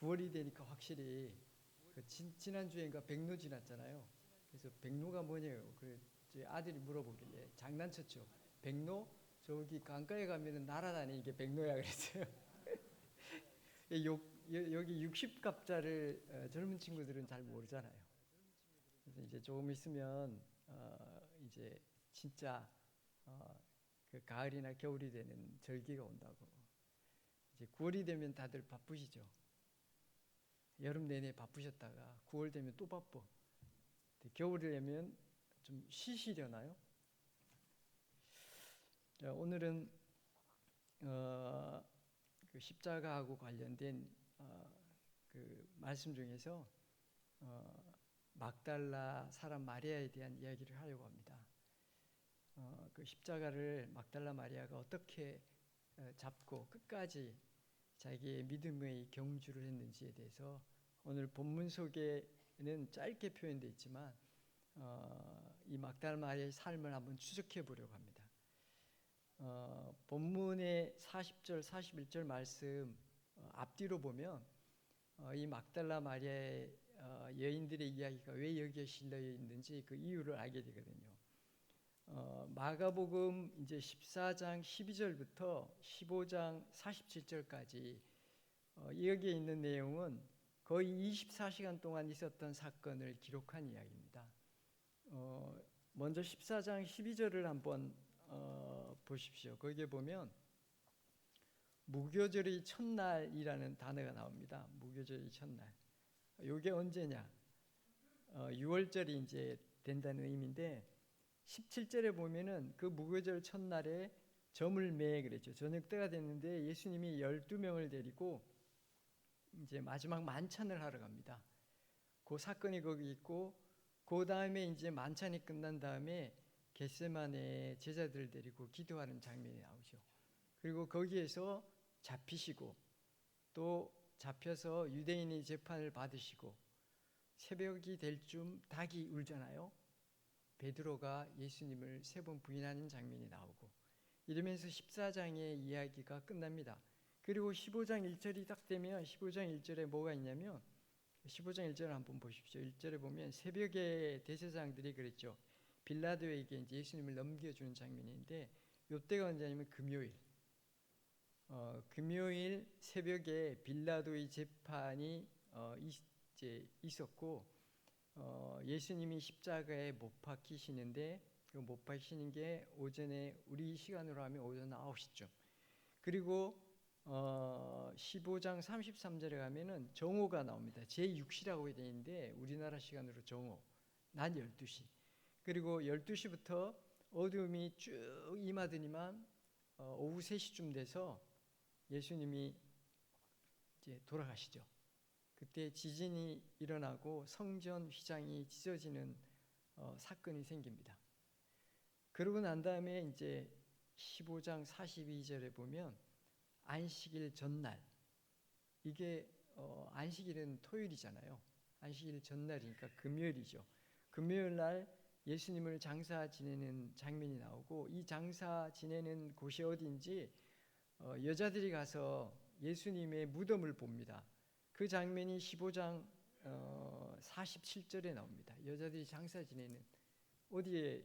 9월이 되니까 확실히 지난주에인가 백로 지났잖아요. 그래서 백로가 뭐냐고 제 아들이 물어보길래 장난쳤죠. 백로? 저기 강가에 가면은 날아다니는 게 백로야 그랬어요. 여기 60갑자를 젊은 친구들은 잘 모르잖아요. 그래서 이제 조금 있으면 이제 진짜 어, 그 가을이나 겨울이 되는 절기가 온다고. 이제 9월이 되면 다들 바쁘시죠. 여름 내내 바쁘셨다가 9월 되면 또 바빠. 겨울이 되면 좀 쉬시려나요? 자, 오늘은 그 십자가하고 관련된 그 말씀 중에서 막달라 사람 마리아에 대한 이야기를 하려고 합니다. 그 십자가를 막달라 마리아가 어떻게 잡고 끝까지 자기의 믿음의 경주를 했는지에 대해서 오늘 본문 속에는 짧게 표현되어 있지만 이 막달라 마리아의 삶을 한번 추적해 보려고 합니다. 본문의 40절, 41절 말씀 앞뒤로 보면 이 막달라 마리아의 여인들의 이야기가 왜 여기에 실려 있는지 그 이유를 알게 되거든요. 마가복음 이제 14장 12절부터 15장 47절까지 여기에 있는 내용은 거의 24시간 동안 있었던 사건을 기록한 이야기입니다. 먼저 14장 12절을 한번 보십시오. 거기에 보면 무교절의 첫날이라는 단어가 나옵니다. 무교절의 첫날. 이게 언제냐? 6월절이 이제 된다는 의미인데 17절에 보면은 그 무교절 첫날에 점을 매 그랬죠. 저녁 때가 됐는데 예수님이 12명을 데리고 이제 마지막 만찬을 하러 갑니다. 그 사건이 거기 있고 그 다음에 이제 만찬이 끝난 다음에 겟세마네 제자들을 데리고 기도하는 장면이 나오죠. 그리고 거기에서 잡히시고 또 잡혀서 유대인의 재판을 받으시고 새벽이 될 쯤 닭이 울잖아요. 베드로가 예수님을 3번 부인하는 장면이 나오고 이러면서 14장의 이야기가 끝납니다. 그리고 15장 1절이 딱 되면 15장 1절에 뭐가 있냐면 15장 1절을 한번 보십시오. 1절에 보면 새벽에 대제사장들이 그랬죠. 빌라도에게 이제 예수님을 넘겨주는 장면인데 이때가 언제냐면 금요일. 금요일 새벽에 빌라도의 재판이 이제 있었고 예수님이 십자가에 못 박히시는데 그 못 박히시는 게 오전에 우리 시간으로 하면 오전 9시쯤. 그리고 15장 33절에 가면은 정오가 나옵니다. 제6시라고 되어 있는데 우리나라 시간으로 정오. 낮 12시. 그리고 12시부터 어두움이 쭉 임하더니만 오후 3시쯤 돼서 예수님이 이제 돌아가시죠. 그때 지진이 일어나고 성전 휘장이 찢어지는 사건이 생깁니다. 그러고 난 다음에 이제 15장 42절에 보면 안식일 전날, 이게 안식일은 토요일이잖아요. 안식일 전날이니까 금요일이죠. 금요일 날 예수님을 장사 지내는 장면이 나오고 이 장사 지내는 곳이 어디인지 여자들이 가서 예수님의 무덤을 봅니다. 그 장면이 15장 47절에 나옵니다. 여자들이 장사 지내는 어디에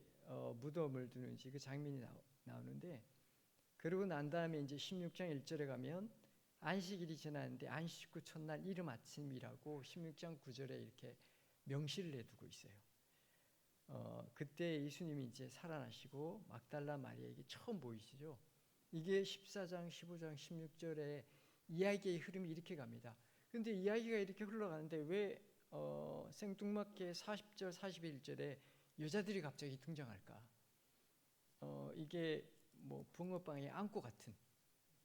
무덤을 두는지 그 장면이 나오는데 그러고 난 다음에 이제 16장 1절에 가면 안식일이 지났는데 안식 후 첫날 이른 아침이라고 16장 9절에 이렇게 명시를 해두고 있어요. 그때 예수님이 이제 살아나시고 막달라 마리아에게 처음 보이시죠. 이게 14장, 15장, 16절에 이야기의 흐름이 이렇게 갑니다. 근데 이야기가 이렇게 흘러가는데 왜 생뚱맞게 40절, 41절에 여자들이 갑자기 등장할까? 이게 뭐 붕어빵의 안고 같은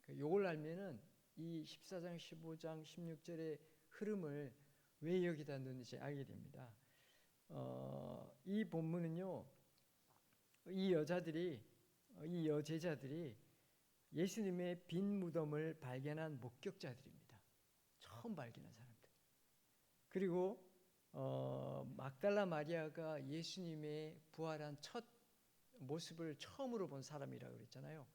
요걸 알면은 이 14장, 15장, 16절의 흐름을 왜 여기다 넣는지 알게 됩니다. 이 본문은요, 이 여제자들이 예수님의 빈 무덤을 발견한 목격자들입니다. 처음 발견한 사람들. 그리고 막달라 마리아가 예수님의 부활한 첫 모습을 처음으로 본 사람이라고 그랬잖아요.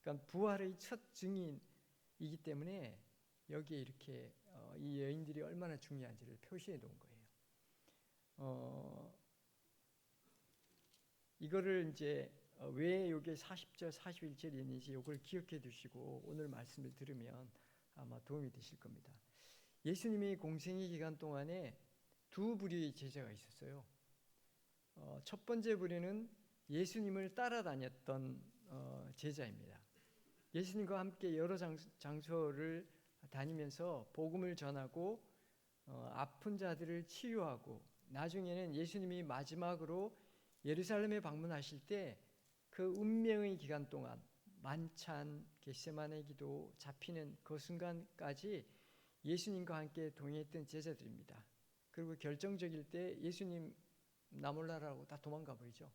그러니까 부활의 첫 증인이기 때문에 여기에 이렇게 이 여인들이 얼마나 중요한지를 표시해 놓은 거예요. 이거를 이제 왜 이게 40절, 41절이 있는지 이걸 기억해 두시고 오늘 말씀을 들으면 아마 도움이 되실 겁니다. 예수님이 공생의 기간 동안에 두 부류의 제자가 있었어요. 첫 번째 부류는 예수님을 따라다녔던 제자입니다. 예수님과 함께 여러 장소를 다니면서 복음을 전하고 아픈 자들을 치유하고 나중에는 예수님이 마지막으로 예루살렘에 방문하실 때 그 운명의 기간 동안 만찬, 겟세마네 기도, 잡히는 그 순간까지 예수님과 함께 동행했던 제자들입니다. 그리고 결정적일 때 예수님 나 몰라라고 다 도망가 버리죠.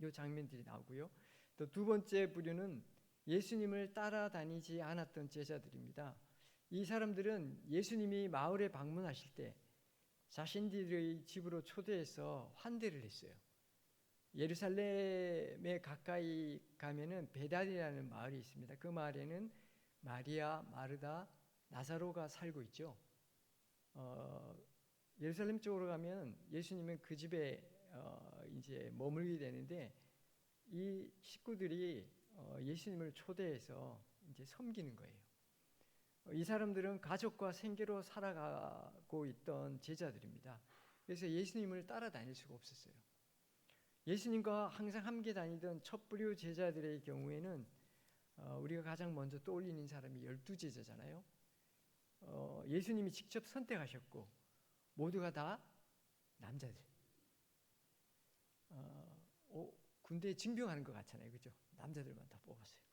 이 장면들이 나오고요. 또 두 번째 부류는 예수님을 따라다니지 않았던 제자들입니다. 이 사람들은 예수님이 마을에 방문하실 때 자신들의 집으로 초대해서 환대를 했어요. 예루살렘에 가까이 가면은 베단이라는 마을이 있습니다. 그 마을에는 마리아, 마르다, 나사로가 살고 있죠. 예루살렘 쪽으로 가면 예수님은 그 집에 이제 머물게 되는데 이 식구들이 예수님을 초대해서 이제 섬기는 거예요. 이 사람들은 가족과 생계로 살아가고 있던 제자들입니다. 그래서 예수님을 따라다닐 수가 없었어요. 예수님과 항상 함께 다니던 첫 부류 제자들의 경우에는 우리가 가장 먼저 떠올리는 사람이 12제자잖아요. 예수님이 직접 선택하셨고 모두가 다 남자들. 군대에 징병하는 것 같잖아요. 그죠? 남자들만 다 뽑았어요.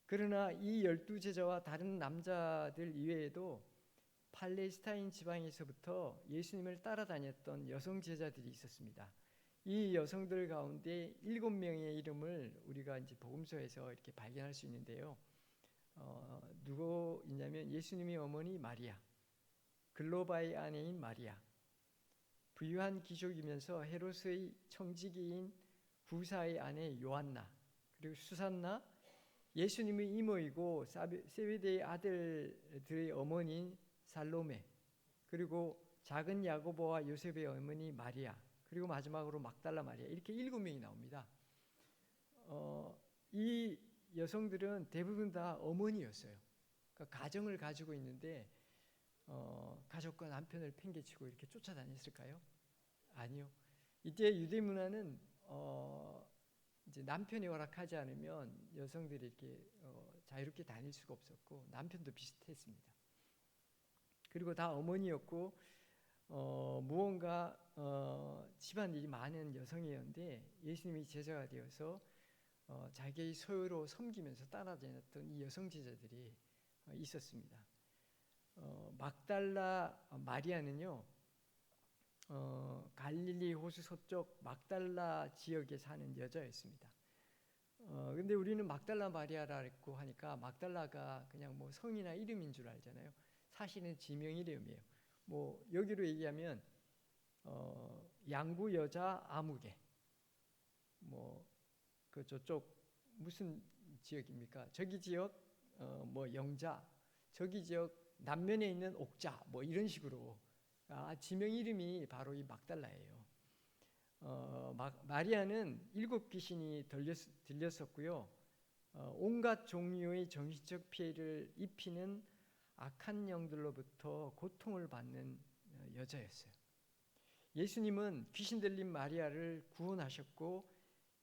그러나 이 12제자와 다른 남자들 이외에도 팔레스타인 지방에서부터 예수님을 따라다녔던 여성 제자들이 있었습니다. 이 여성들 가운데 7명의 이름을 우리가 이제 복음서에서 이렇게 발견할 수 있는데요. 누구 있냐면 예수님의 어머니 마리아, 글로바의 아내인 마리아, 부유한 귀족이면서 헤롯의 청지기인 부사의 아내 요한나, 그리고 수산나, 예수님의 이모이고 세베대의 아들들의 어머니인 살로메, 그리고 작은 야고보와 요셉의 어머니 마리아, 그리고 마지막으로 막달라 마리아, 이렇게 7명이 나옵니다. 이 여성들은 대부분 다 어머니였어요. 그러니까 가정을 가지고 있는데 가족과 남편을 팽개치고 이렇게 쫓아다녔을까요? 아니요. 이때 유대 문화는 이제 남편이 허락하지 않으면 여성들이 이렇게 자유롭게 다닐 수가 없었고 남편도 비슷했습니다. 그리고 다 어머니였고 무언가 집안일이 많은 여성이었는데 예수님이 제자가 되어서 자기의 소유로 섬기면서 따라다녔던 이 여성 제자들이 있었습니다. 막달라 마리아는요, 갈릴리 호수 서쪽 막달라 지역에 사는 여자였습니다. 근데 우리는 막달라 마리아라고 하니까 막달라가 그냥 뭐 성이나 이름인 줄 알잖아요. 사실은 지명 이름이에요. 뭐 여기로 얘기하면 양구 여자 아무개, 뭐 그 저쪽 무슨 지역입니까? 저기 지역 뭐 영자, 저기 지역 남면에 있는 옥자, 뭐 이런 식으로 지명 이름이 바로 이 막달라예요. 마리아는 7 귀신이 들렸었고요. 온갖 종류의 정신적 피해를 입히는 악한 영들로부터 고통을 받는 여자였어요. 예수님은 귀신 들린 마리아를 구원하셨고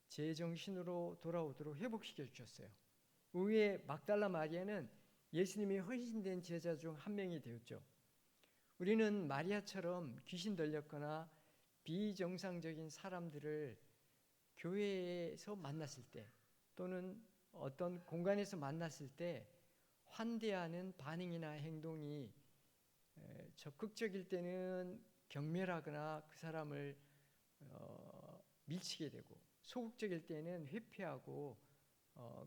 제정신으로 돌아오도록 회복시켜 주셨어요. 후에 막달라 마리아는 예수님이 헌신된 제자 중 한 명이 되었죠. 우리는 마리아처럼 귀신 들렸거나 비정상적인 사람들을 교회에서 만났을 때 또는 어떤 공간에서 만났을 때 환대하는 반응이나 행동이 적극적일 때는 경멸하거나 그 사람을 밀치게 되고 소극적일 때는 회피하고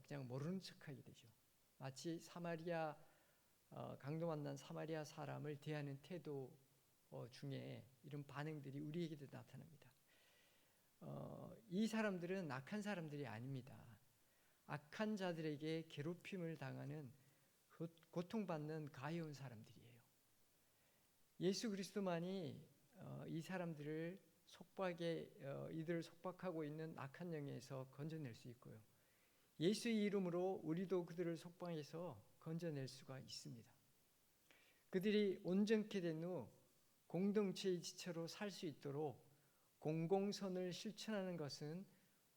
그냥 모르는 척하게 되죠. 마치 사마리아 강도 만난 사마리아 사람을 대하는 태도 중에 이런 반응들이 우리에게도 나타납니다. 이 사람들은 악한 사람들이 아닙니다. 악한 자들에게 괴롭힘을 당하는 고통받는 가해온 사람들이에요. 예수 그리스도만이 이 사람들을 이들을 속박하고 있는 악한 영에서 건져낼 수 있고요. 예수의 이름으로 우리도 그들을 속박해서 건져낼 수가 있습니다. 그들이 온전케 된 후 공동체의 지체로 살 수 있도록 공공선을 실천하는 것은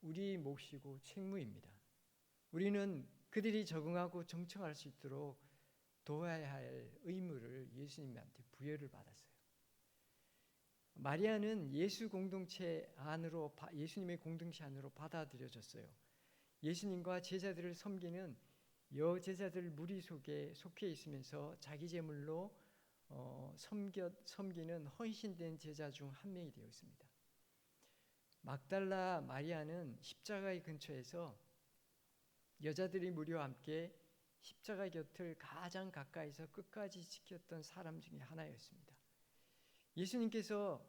우리의 몫이고 책무입니다. 우리는 그들이 적응하고 정착할 수 있도록 도와야 할 의무를 예수님한테 부여를 받았어요. 마리아는 예수님의 공동체 안으로 받아들여졌어요. 예수님과 제자들을 섬기는 여제자들 무리 속에 속해 있으면서 자기 제물로 섬기는 헌신된 제자 중 한 명이 되었습니다. 막달라 마리아는 십자가의 근처에서 여자들이 무리와 함께 십자가 곁을 가장 가까이서 끝까지 지켰던 사람 중에 하나였습니다. 예수님께서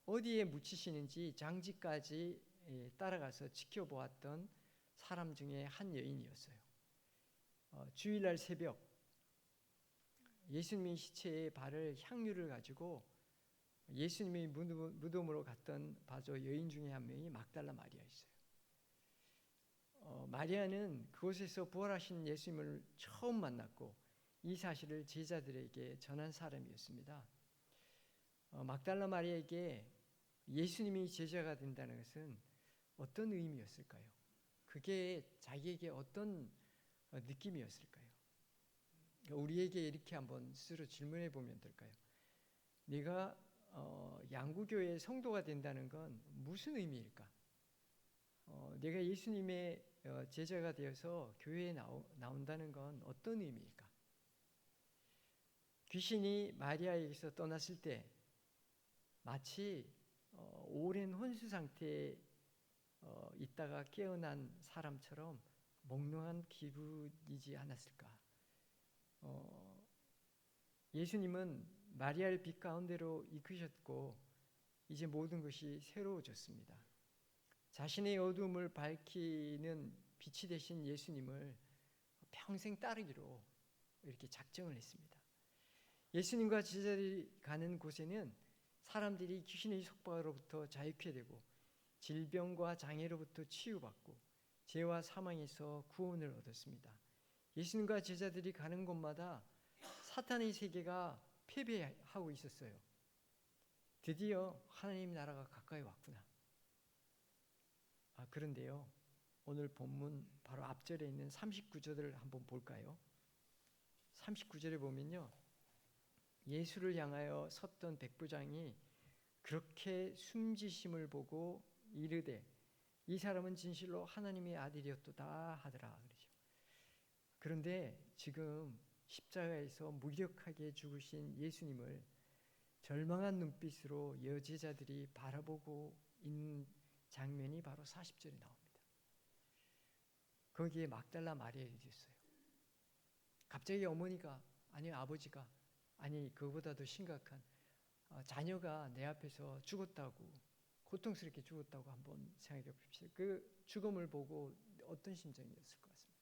어디에 묻히시는지 장지까지 따라가서 지켜보았던 사람 중에 한 여인이었어요. 주일날 새벽 예수님의 시체에 바를 향유를 가지고 예수님의 무덤으로 갔던 바저 여인 중에 한 명이 막달라 마리아였어요. 마리아는 그곳에서 부활하신 예수님을 처음 만났고 이 사실을 제자들에게 전한 사람이었습니다. 막달라 마리아에게 예수님이 제자가 된다는 것은 어떤 의미였을까요? 그게 자기에게 어떤 느낌이었을까요? 우리에게 이렇게 한번 스스로 질문해 보면 될까요? 내가 양구교회의 성도가 된다는 건 무슨 의미일까? 내가 예수님의 제자가 되어서 교회에 나온다는 건 어떤 의미일까? 귀신이 마리아에게서 떠났을 때 마치 오랜 혼수 상태에 있다가 깨어난 사람처럼 몽롱한 기분이지 않았을까? 예수님은 마리아를 빛 가운데로 이끄셨고 이제 모든 것이 새로워졌습니다. 자신의 어둠을 밝히는 빛이 되신 예수님을 평생 따르기로 이렇게 작정을 했습니다. 예수님과 제자들이 가는 곳에는 사람들이 귀신의 속박으로부터 자유케 되고 질병과 장애로부터 치유받고 죄와 사망에서 구원을 얻었습니다. 예수님과 제자들이 가는 곳마다 사탄의 세계가 패배하고 있었어요. 드디어 하나님 나라가 가까이 왔구나. 그런데요, 오늘 본문 바로 앞절에 있는 39절을 한번 볼까요? 39절에 보면요, 예수를 향하여 섰던 백부장이 그렇게 숨지심을 보고 이르되 이 사람은 진실로 하나님의 아들이었도다 하더라 그러죠. 그런데 지금 십자가에서 무력하게 죽으신 예수님을 절망한 눈빛으로 여제자들이 바라보고 있는 장면이 바로 40절에 나옵니다. 거기에 막달라 마리아가 있어요. 갑자기 어머니가 아버지가 그보다도 심각한 자녀가 내 앞에서 죽었다고, 고통스럽게 죽었다고 한번 생각해 봅시다. 그 죽음을 보고 어떤 심정이었을 것 같습니까?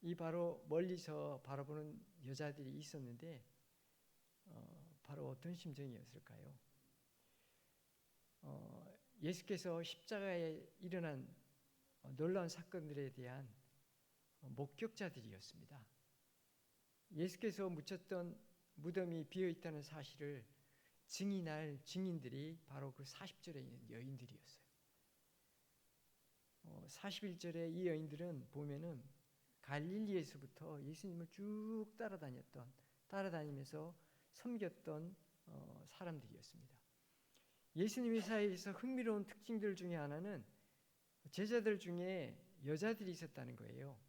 이 바로 멀리서 바라보는 여자들이 있었는데 바로 어떤 심정이었을까요? 예수께서 십자가에 일어난 놀라운 사건들에 대한 목격자들이었습니다. 예수께서 묻혔던 무덤이 비어있다는 사실을 증인할 증인들이 바로 그 40절에 있는 여인들이었어요. 41절에 이 여인들은 보면은 갈릴리에서부터 예수님을 쭉 따라다니면서 섬겼던 사람들이었습니다. 예수님의 사이에서 흥미로운 특징들 중에 하나는 제자들 중에 여자들이 있었다는 거예요.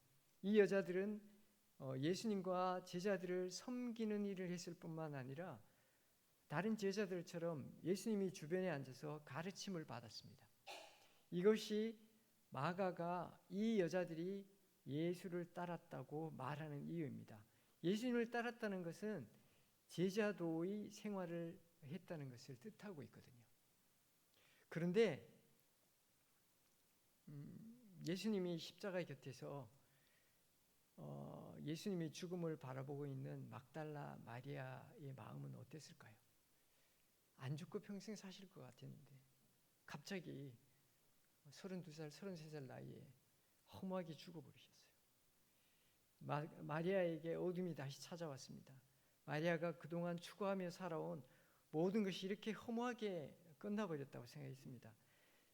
이 여자들은 예수님과 제자들을 섬기는 일을 했을 뿐만 아니라 다른 제자들처럼 예수님이 주변에 앉아서 가르침을 받았습니다. 이것이 마가가 이 여자들이 예수를 따랐다고 말하는 이유입니다. 예수님을 따랐다는 것은 제자도의 생활을 했다는 것을 뜻하고 있거든요. 그런데 예수님이 십자가 곁에서 예수님이 죽음을 바라보고 있는 막달라 마리아의 마음은 어땠을까요? 안 죽고 평생 사실 것 같았는데 갑자기 32살, 33살 나이에 허무하게 죽어버리셨어요. 마리아에게 어둠이 다시 찾아왔습니다. 마리아가 그동안 추구하며 살아온 모든 것이 이렇게 허무하게 끝나버렸다고 생각했습니다.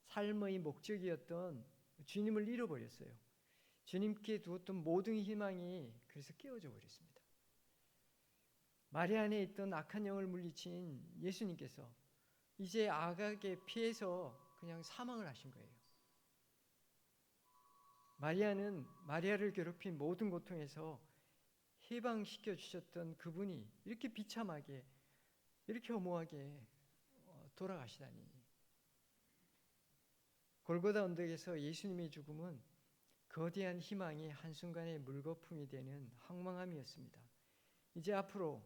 삶의 목적이었던 주님을 잃어버렸어요. 주님께 두었던 모든 희망이 그래서 깨어져 버렸습니다. 마리아 안에 있던 악한 영을 물리친 예수님께서 이제 악에게 피해서 그냥 사망을 하신 거예요. 마리아는 마리아를 괴롭힌 모든 고통에서 해방시켜 주셨던 그분이 이렇게 비참하게, 이렇게 허무하게 돌아가시다니. 골고다 언덕에서 예수님의 죽음은 거대한 희망이 한순간에 물거품이 되는 황망함이었습니다. 이제 앞으로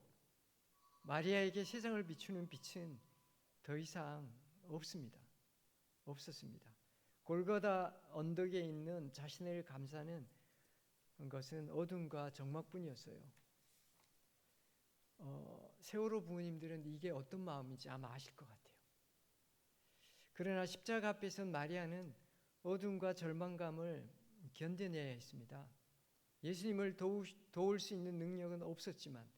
마리아에게 세상을 비추는 빛은 더 이상 없었습니다. 골고다 언덕에 있는 자신을 감싸는 것은 어둠과 적막뿐이었어요. 세월호 부모님들은 이게 어떤 마음인지 아마 아실 것 같아요. 그러나 십자가 앞에선 마리아는 어둠과 절망감을 견뎌내야 했습니다. 예수님을 도울 수 있는 능력은 없었지만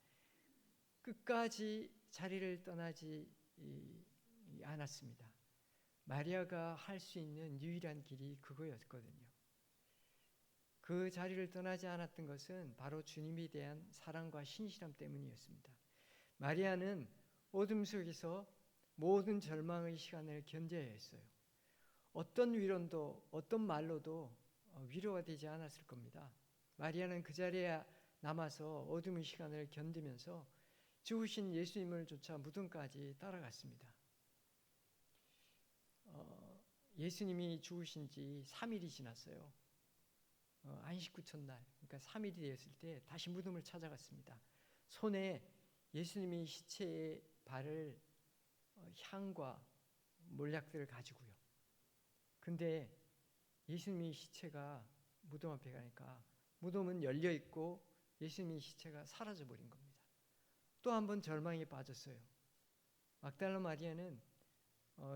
끝까지 자리를 떠나지 않았습니다. 마리아가 할 수 있는 유일한 길이 그거였거든요. 그 자리를 떠나지 않았던 것은 바로 주님에 대한 사랑과 신실함 때문이었습니다. 마리아는 어둠 속에서 모든 절망의 시간을 견뎌야 했어요. 어떤 위로도 어떤 말로도 위로가 되지 않았을 겁니다. 마리아는 그 자리에 남아서 어둠의 시간을 견디면서 죽으신 예수님을 쫓아 무덤까지 따라갔습니다. 예수님이 죽으신 지 3일이 지났어요. 안식 후 첫날, 그러니까 3일이 되었을 때 다시 무덤을 찾아갔습니다. 손에 예수님이 시체에 바를 향과 몰약들을 가지고요. 근데 예수님의 시체가 무덤 앞에 가니까 무덤은 열려 있고 예수님의 시체가 사라져 버린 겁니다. 또 한 번 절망에 빠졌어요. 막달라 마리아는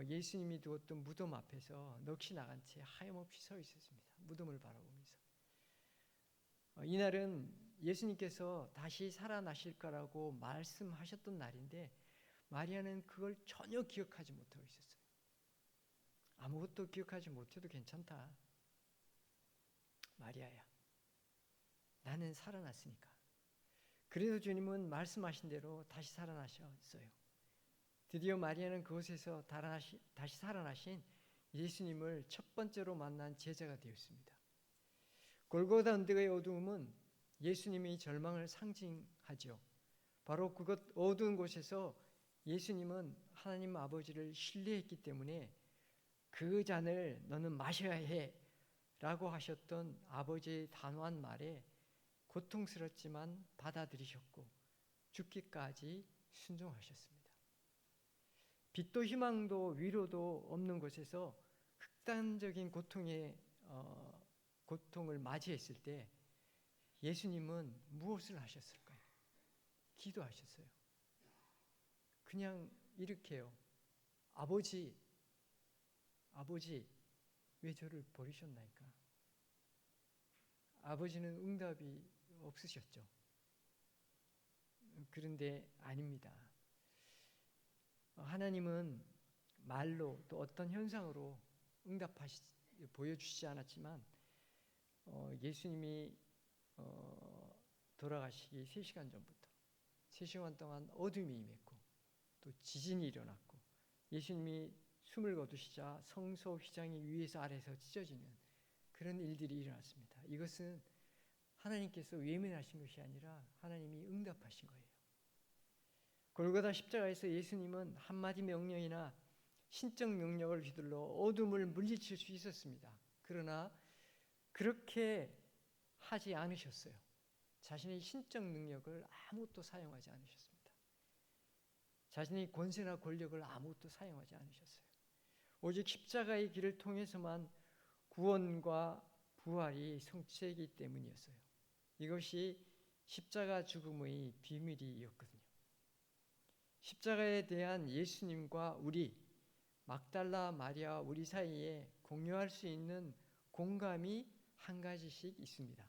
예수님이 두었던 무덤 앞에서 넋이 나간 채 하염없이 서 있었습니다. 무덤을 바라보면서. 이날은 예수님께서 다시 살아나실 거라고 말씀하셨던 날인데 마리아는 그걸 전혀 기억하지 못하고 있었어요. 아무것도 기억하지 못해도 괜찮다. 마리아야, 나는 살아났으니까. 그래도 주님은 말씀하신 대로 다시 살아나셨어요. 드디어 마리아는 그곳에서 다시 살아나신 예수님을 첫 번째로 만난 제자가 되었습니다. 골고다 언덕의 어두움은 예수님의 절망을 상징하죠. 바로 그것 어두운 곳에서 예수님은 하나님 아버지를 신뢰했기 때문에 그 잔을 너는 마셔야 해 라고 하셨던 아버지의 단호한 말에 고통스럽지만 받아들이셨고 죽기까지 순종하셨습니다. 빛도 희망도 위로도 없는 곳에서 극단적인 고통을 맞이했을 때 예수님은 무엇을 하셨을까요? 기도하셨어요. 그냥 이렇게요. 아버지, 왜 저를 버리셨나이까? 아버지는 응답이 없으셨죠. 그런데 아닙니다. 하나님은 말로 또 어떤 현상으로 보여주시지 않았지만 예수님이 돌아가시기 3시간 전부터 3시간 동안 어둠이 임했고 또 지진이 일어났고 예수님이 숨을 거두시자 성소 휘장이 위에서 아래에서 찢어지는 그런 일들이 일어났습니다. 이것은 하나님께서 외면하신 것이 아니라 하나님이 응답하신 거예요. 골고다 십자가에서 예수님은 한마디 명령이나 신적 능력을 휘둘러 어둠을 물리칠 수 있었습니다. 그러나 그렇게 하지 않으셨어요. 자신의 신적 능력을 아무것도 사용하지 않으셨습니다. 자신의 권세나 권력을 아무것도 사용하지 않으셨어요. 오직 십자가의 길을 통해서만 구원과 부활이 성취되기 때문이었어요. 이것이 십자가 죽음의 비밀이었거든요. 십자가에 대한 예수님과 우리 막달라 마리아 우리 사이에 공유할 수 있는 공감이 한 가지씩 있습니다.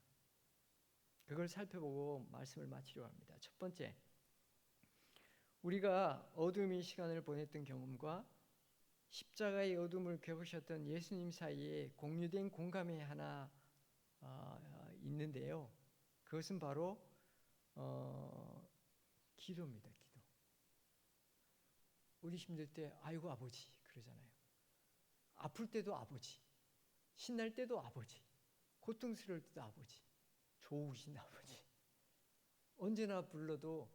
그걸 살펴보고 말씀을 마치려고 합니다. 첫 번째, 우리가 어둠의 시간을 보냈던 경험과 십자가의 어둠을 겪으셨던 예수님 사이에 공유된 공감이 하나 있는데요. 그것은 바로 기도입니다. 기도. 우리 힘들 때 아이고 아버지 그러잖아요. 아플 때도 아버지, 신날 때도 아버지, 고통스러울 때도 아버지, 좋으신 아버지. 언제나 불러도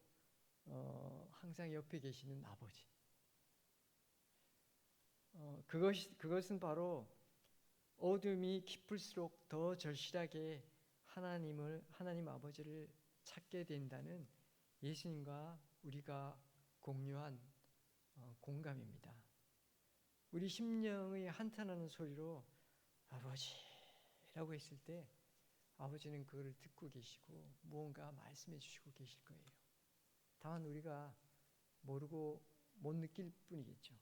항상 옆에 계시는 아버지. 그것은 바로 어둠이 깊을수록 더 절실하게 하나님 아버지를 찾게 된다는 예수님과 우리가 공유한 공감입니다. 우리 심령의 한탄하는 소리로 아버지라고 했을 때 아버지는 그걸 듣고 계시고 무언가 말씀해 주시고 계실 거예요. 다만 우리가 모르고 못 느낄 뿐이겠죠.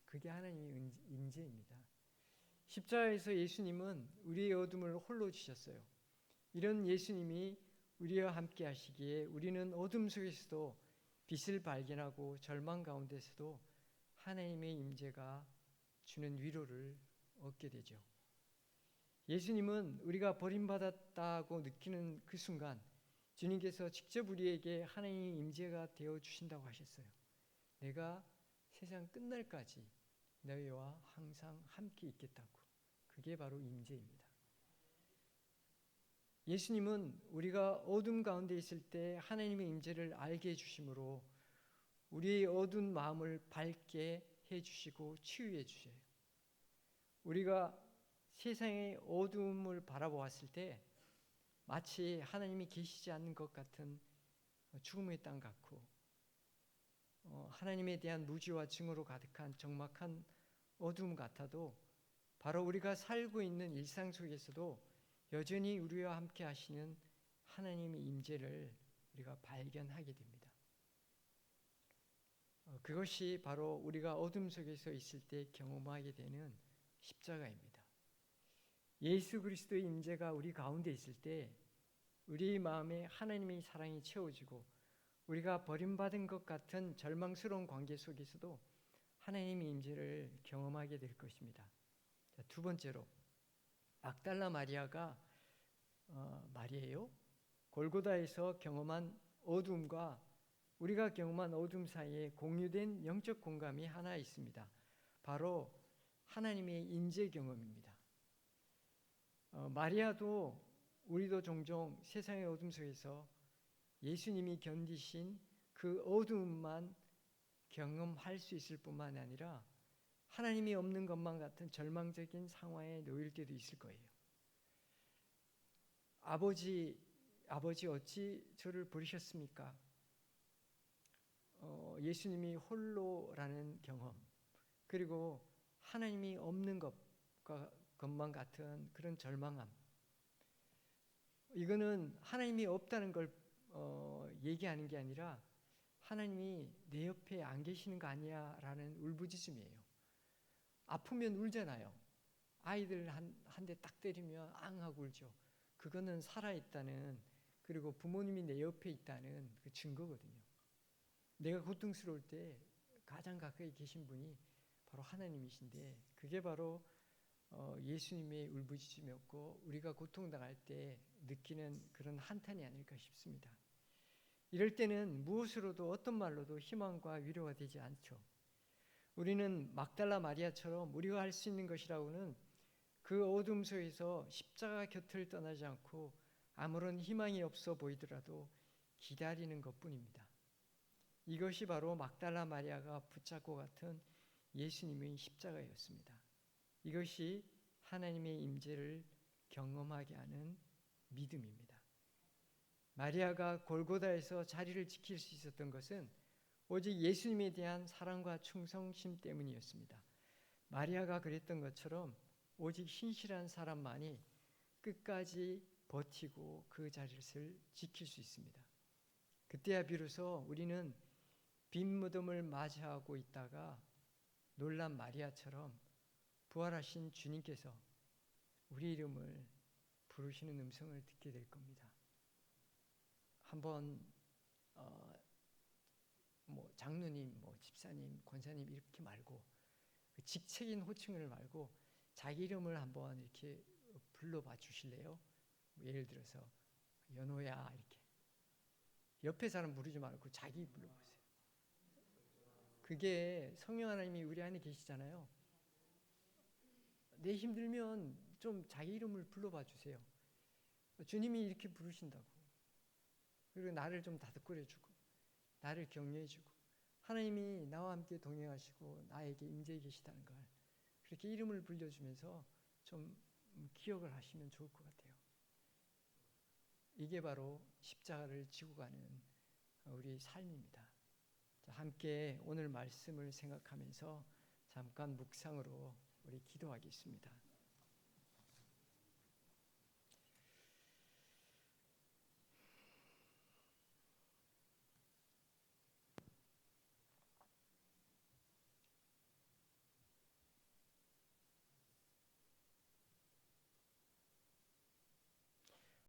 그게 하나님의 임재입니다. 십자가에서 예수님은 우리의 어둠을 홀로 지셨어요. 이런 예수님이 우리와 함께 하시기에 우리는 어둠 속에서도 빛을 발견하고 절망 가운데서도 하나님의 임재가 주는 위로를 얻게 되죠. 예수님은 우리가 버림받았다고 느끼는 그 순간 주님께서 직접 우리에게 하나님의 임재가 되어 주신다고 하셨어요. 내가 세상 끝날까지 너희와 항상 함께 있겠다고. 그게 바로 임재입니다. 예수님은 우리가 어둠 가운데 있을 때 하나님의 임재를 알게 해주심으로 우리의 어두운 마음을 밝게 해주시고 치유해 주셔요. 우리가 세상의 어둠을 바라보았을 때 마치 하나님이 계시지 않는 것 같은 죽음의 땅 같고 하나님에 대한 무지와 증오로 가득한 적막한 어둠 같아도 바로 우리가 살고 있는 일상 속에서도 여전히 우리와 함께 하시는 하나님의 임재를 우리가 발견하게 됩니다. 그것이 바로 우리가 어둠 속에서 있을 때 경험하게 되는 십자가입니다. 예수 그리스도의 임재가 우리 가운데 있을 때 우리 마음에 하나님의 사랑이 채워지고 우리가 버림받은 것 같은 절망스러운 관계 속에서도 하나님의 임재를 경험하게 될 것입니다. 자, 두 번째로 막달라 마리아가 말이에요. 골고다에서 경험한 어둠과 우리가 경험한 어둠 사이에 공유된 영적 공감이 하나 있습니다. 바로 하나님의 임재 경험입니다. 마리아도 우리도 종종 세상의 어둠 속에서 예수님이 견디신 그 어둠만 경험할 수 있을 뿐만 아니라 하나님이 없는 것만 같은 절망적인 상황에 놓일 때도 있을 거예요. 아버지 어찌 저를 버리셨습니까? 예수님이 홀로라는 경험, 그리고 하나님이 없는 것만 같은 그런 절망함. 이거는 하나님이 없다는 걸 얘기하는 게 아니라 하나님이 내 옆에 안 계시는 거 아니야 라는 울부짖음이에요. 아프면 울잖아요. 아이들 한 대 딱 때리면 앙 하고 울죠. 그거는 살아있다는, 그리고 부모님이 내 옆에 있다는 그 증거거든요. 내가 고통스러울 때 가장 가까이 계신 분이 바로 하나님이신데 그게 바로 예수님의 울부짖음이었고 우리가 고통당할 때 느끼는 그런 한탄이 아닐까 싶습니다. 이럴 때는 무엇으로도 어떤 말로도 희망과 위로가 되지 않죠. 우리는 막달라 마리아처럼 우리가 할 수 있는 것이라고는 그 어둠 속에서 십자가 곁을 떠나지 않고 아무런 희망이 없어 보이더라도 기다리는 것뿐입니다. 이것이 바로 막달라 마리아가 붙잡고 갔던 예수님의 십자가였습니다. 이것이 하나님의 임재를 경험하게 하는 믿음입니다. 마리아가 골고다에서 자리를 지킬 수 있었던 것은 오직 예수님에 대한 사랑과 충성심 때문이었습니다. 마리아가 그랬던 것처럼 오직 신실한 사람만이 끝까지 버티고 그 자리를 지킬 수 있습니다. 그때야 비로소 우리는 빈 무덤을 맞이하고 있다가 놀란 마리아처럼 부활하신 주님께서 우리 이름을 부르시는 음성을 듣게 될 겁니다. 한번 장로님, 집사님, 권사님 이렇게 말고 그 직책인 호칭을 말고 자기 이름을 한번 이렇게 불러봐 주실래요? 예를 들어서 연호야 이렇게 옆에 사람 부르지 말고 자기 불러보세요. 그게 성령 하나님이 우리 안에 계시잖아요. 내 힘들면 좀 자기 이름을 불러봐 주세요. 주님이 이렇게 부르신다고. 그리고 나를 좀 다독거려주고 나를 격려해주고 하나님이 나와 함께 동행하시고 나에게 임재해 계시다는 걸 그렇게 이름을 불려주면서 좀 기억을 하시면 좋을 것 같아요. 이게 바로 십자가를 지고 가는 우리 삶입니다. 함께 오늘 말씀을 생각하면서 잠깐 묵상으로 우리 기도하겠습니다.